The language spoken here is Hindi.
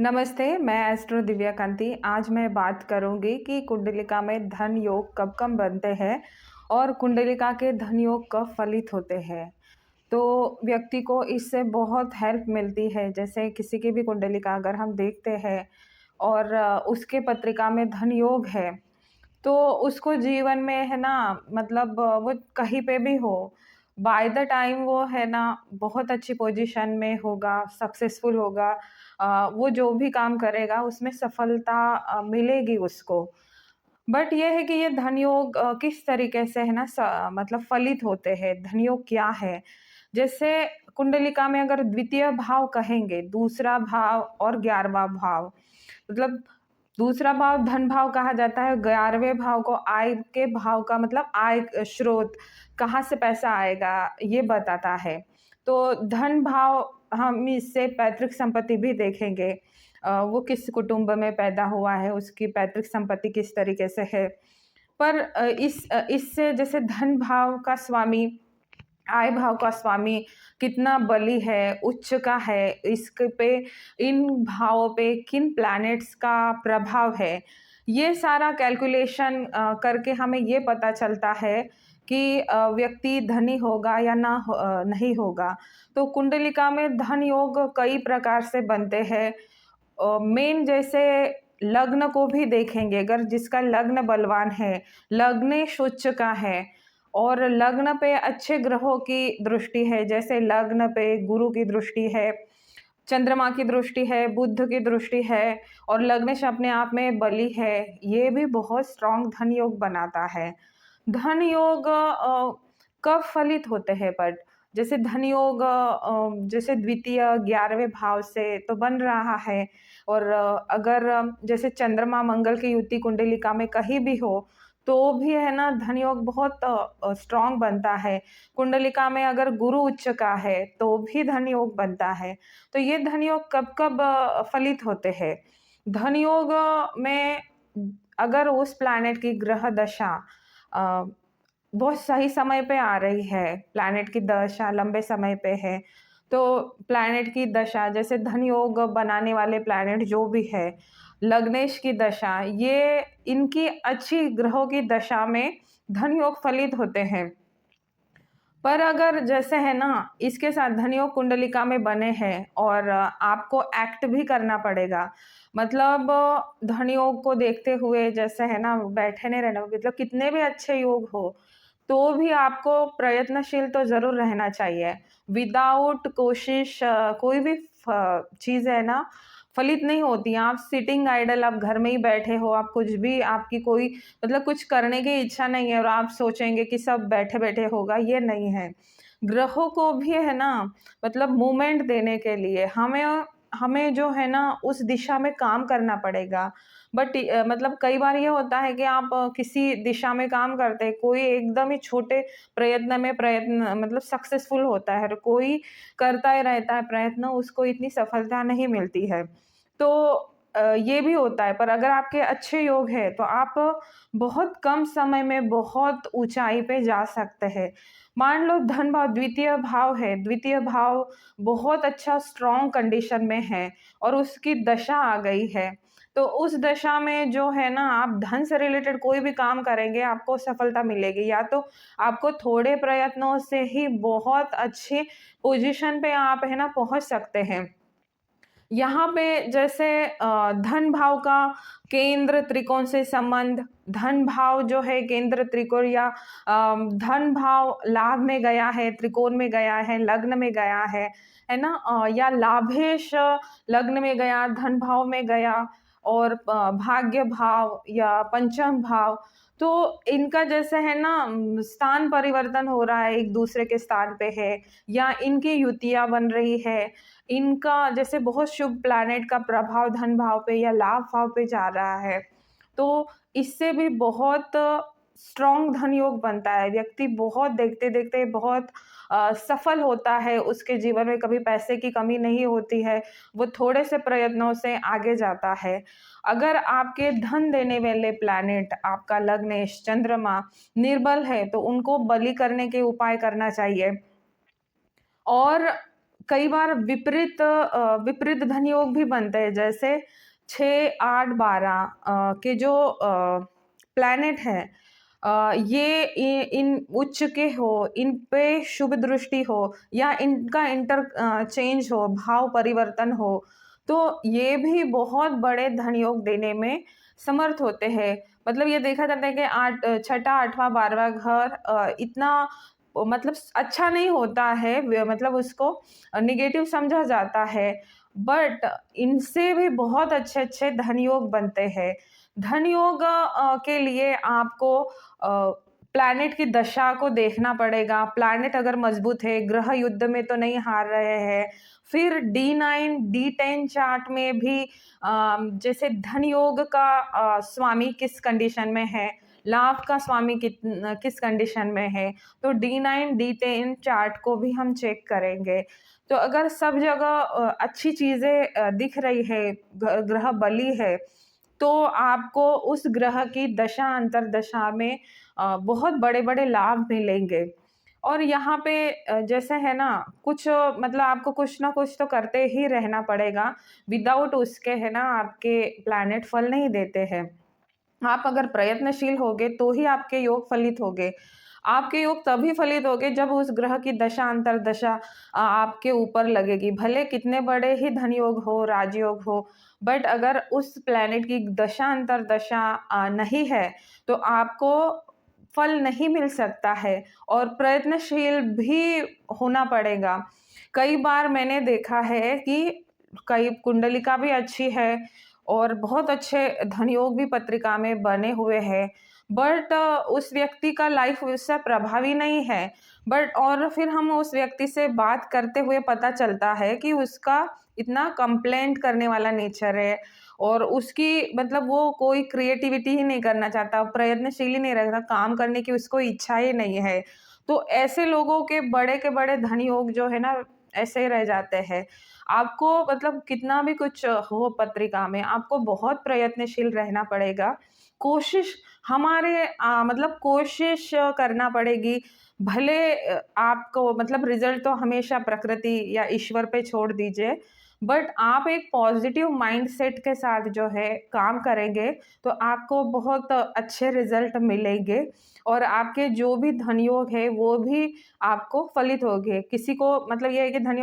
नमस्ते, मैं एस्ट्रो दिव्या कांति। आज मैं बात करूँगी कि कुंडलिका में धन योग कब-कब बनते हैं और कुंडलिका के धन योग कब फलित होते हैं। तो व्यक्ति को इससे बहुत हेल्प मिलती है। जैसे किसी की भी कुंडलिका अगर हम देखते हैं और उसके पत्रिका में धन योग है, तो उसको जीवन में है ना मतलब वो कहीं पे भी हो, बाय द टाइम वो है ना बहुत अच्छी पोजीशन में होगा, सक्सेसफुल होगा। वो जो भी काम करेगा उसमें सफलता मिलेगी उसको। बट ये है कि ये धन योग किस तरीके से है ना मतलब फलित होते हैं, धन योग क्या है? जैसे कुंडलिका में अगर द्वितीय भाव कहेंगे, दूसरा भाव और 11वाँ भाव, मतलब दूसरा भाव धन भाव कहा जाता है, 11वें भाव को आय के भाव का मतलब आय स्रोत, कहाँ से पैसा आएगा, ये बताता है। तो धन भाव हम इससे पैतृक संपत्ति भी देखेंगे। वो किस कुटुंब में पैदा हुआ है, उसकी पैतृक संपत्ति किस तरीके से है। पर इससे जैसे धन भाव का स्वामी, आय भाव का स्वामी कितना बली है, उच्च का है, इसके पे इन भावों पे किन प्लैनेट्स का प्रभाव है, ये सारा कैलकुलेशन करके हमें ये पता चलता है कि व्यक्ति धनी होगा या नहीं होगा। तो कुंडलिका में धन योग कई प्रकार से बनते हैं। मेन जैसे लग्न को भी देखेंगे, अगर जिसका लग्न बलवान है, लग्नेश उच्च का है और लग्न पे अच्छे ग्रहों की दृष्टि है, जैसे लग्न पे गुरु की दृष्टि है, चंद्रमा की दृष्टि है, बुध की दृष्टि है और लग्नेश अपने आप में बली है, ये भी बहुत स्ट्रॉन्ग धन योग बनाता है। धन योग कब फलित होते हैं बट जैसे धन योग जैसे द्वितीय 11वें भाव से तो बन रहा है और अगर जैसे चंद्रमा मंगल की युति कुंडलिका में कहीं भी हो, तो भी है ना धन योग बहुत स्ट्रॉन्ग बनता है। कुंडलिका में अगर गुरु उच्च का है, तो भी धन योग बनता है। तो ये धन योग कब-कब फलित होते हैं? धन योग में अगर उस प्लैनेट की ग्रह दशा अ, बहुत सही समय पे आ रही है, प्लैनेट की दशा लंबे समय पे है, तो प्लैनेट की दशा जैसे धन योग बनाने वाले प्लैनेट जो भी है, लग्नेश की दशा, ये इनकी अच्छी ग्रहों की दशा में धन योग फलित होते हैं। पर अगर जैसे है ना, इसके साथ धन योग कुंडलिका में बने हैं और आपको एक्ट भी करना पड़ेगा। मतलब धन योग को देखते हुए जैसे है ना, बैठे नहीं रहना, मतलब कितने भी अच्छे योग हो, तो भी आपको प्रयत्नशील तो ज़रूर रहना चाहिए। विदाउट कोशिश कोई भी चीज़ है ना, फलित नहीं होती। आप सिटिंग आइडल, आप घर में ही बैठे हो, आप कुछ भी आपकी कोई मतलब कुछ करने की इच्छा नहीं है और आप सोचेंगे कि सब बैठे-बैठे होगा, ये नहीं है। ग्रहों को भी है ना मतलब मूवमेंट देने के लिए हमें हमें जो है ना उस दिशा में काम करना पड़ेगा। बट मतलब कई बार ये होता है कि आप किसी दिशा में काम करते हैं, कोई एकदम ही छोटे प्रयत्न मतलब सक्सेसफुल होता है और कोई करता ही रहता है प्रयत्न, उसको इतनी सफलता नहीं मिलती है। तो ये भी होता है, पर अगर आपके अच्छे योग हैं, तो आप बहुत कम समय में बहुत ऊँचाई पे जा सकते हैं। मान लो धन भाव द्वितीय भाव है, द्वितीय भाव बहुत अच्छा स्ट्रॉन्ग कंडीशन में है और उसकी दशा आ गई है, तो उस दशा में जो है ना आप धन से रिलेटेड कोई भी काम करेंगे, आपको सफलता मिलेगी। या तो आपको थोड़े प्रयत्नों से ही बहुत अच्छी पोज़ीशन पे आप है ना पहुँच सकते हैं। यहाँ पे जैसे धन भाव का केंद्र त्रिकोण से संबंध, धन भाव जो है केंद्र त्रिकोण या धन भाव लाभ में गया है, त्रिकोण में गया है, लग्न में गया है ना? या लाभेश लग्न में गया, धन भाव में गया और भाग्य भाव या पंचम भाव, तो इनका जैसे है ना स्थान परिवर्तन हो रहा है, एक दूसरे के स्थान पे है या इनकी युतियाँ बन रही है, इनका जैसे बहुत शुभ प्लैनेट का प्रभाव धन भाव पे या लाभ भाव पे जा रहा है, तो इससे भी बहुत स्ट्रॉन्ग धन योग बनता है। व्यक्ति बहुत देखते-देखते बहुत सफल होता है, उसके जीवन में कभी पैसे की कमी नहीं होती है, वो थोड़े से प्रयत्नों से आगे जाता है। अगर आपके धन देने वाले प्लैनेट, आपका लग्नेश, चंद्रमा निर्बल है, तो उनको बली करने के उपाय करना चाहिए। और कई बार विपरीत धन योग भी बनते हैं, जैसे 6, 8, 12 के जो प्लैनेट हैं, ये इन उच्च के हो, इन पे शुभ दृष्टि हो या इनका चेंज हो, भाव परिवर्तन हो, तो ये भी बहुत बड़े धन योग देने में समर्थ होते हैं। मतलब ये देखा जाता है कि छठा, 8वां, 12वां घर इतना मतलब अच्छा नहीं होता है, मतलब उसको नेगेटिव समझा जाता है, बट इनसे भी बहुत अच्छे-अच्छे धन योग बनते हैं। धन योग के लिए आपको प्लैनेट की दशा को देखना पड़ेगा। प्लैनेट अगर मज़बूत है, ग्रह युद्ध में तो नहीं हार रहे हैं। फिर D9, D10 चार्ट में भी जैसे धन योग का स्वामी किस कंडीशन में है, लाभ का स्वामी किस कंडीशन में है, तो D9, D10 चार्ट को भी हम चेक करेंगे। तो अगर सब जगह अच्छी चीज़ें दिख रही है, ग्रह बली है, तो आपको उस ग्रह की दशा अंतर्दशा में बहुत बड़े-बड़े लाभ मिलेंगे। और यहाँ पे जैसे है ना, कुछ मतलब आपको कुछ ना कुछ तो करते ही रहना पड़ेगा। विदाउट उसके है ना, आपके प्लैनेट फल नहीं देते हैं। आप अगर प्रयत्नशील होगे तो ही आपके योग फलित होंगे। आपके योग तभी फलित होंगे जब उस ग्रह की दशा अंतर्दशा आपके ऊपर लगेगी। भले कितने बड़े ही धन योग हो, राजयोग हो, बट अगर उस प्लैनेट की दशा अंतर्दशा नहीं है, तो आपको फल नहीं मिल सकता है और प्रयत्नशील भी होना पड़ेगा। कई बार मैंने देखा है कि कई कुंडलिका भी अच्छी है और बहुत अच्छे धनयोग भी पत्रिका में बने हुए हैं, बट उस व्यक्ति का लाइफ उससे प्रभावी नहीं है। बट और फिर हम उस व्यक्ति से बात करते हुए पता चलता है कि उसका इतना कंप्लेंट करने वाला नेचर है और उसकी मतलब वो कोई क्रिएटिविटी ही नहीं करना चाहता, प्रयत्नशील ही नहीं रहता, काम करने की उसको इच्छा ही नहीं है। तो ऐसे लोगों के बड़े धन योग जो है ना, ऐसे ही रह जाते हैं। आपको मतलब कितना भी कुछ हो पत्रिका में, आपको बहुत प्रयत्नशील रहना पड़ेगा। कोशिश हमारे मतलब कोशिश करना पड़ेगी। भले आपको मतलब रिज़ल्ट तो हमेशा प्रकृति या ईश्वर पे छोड़ दीजिए, बट आप एक पॉज़िटिव माइंडसेट के साथ जो है काम करेंगे, तो आपको बहुत अच्छे रिज़ल्ट मिलेंगे और आपके जो भी धन योग है, वो भी आपको फलित होंगे। किसी को मतलब ये है कि धन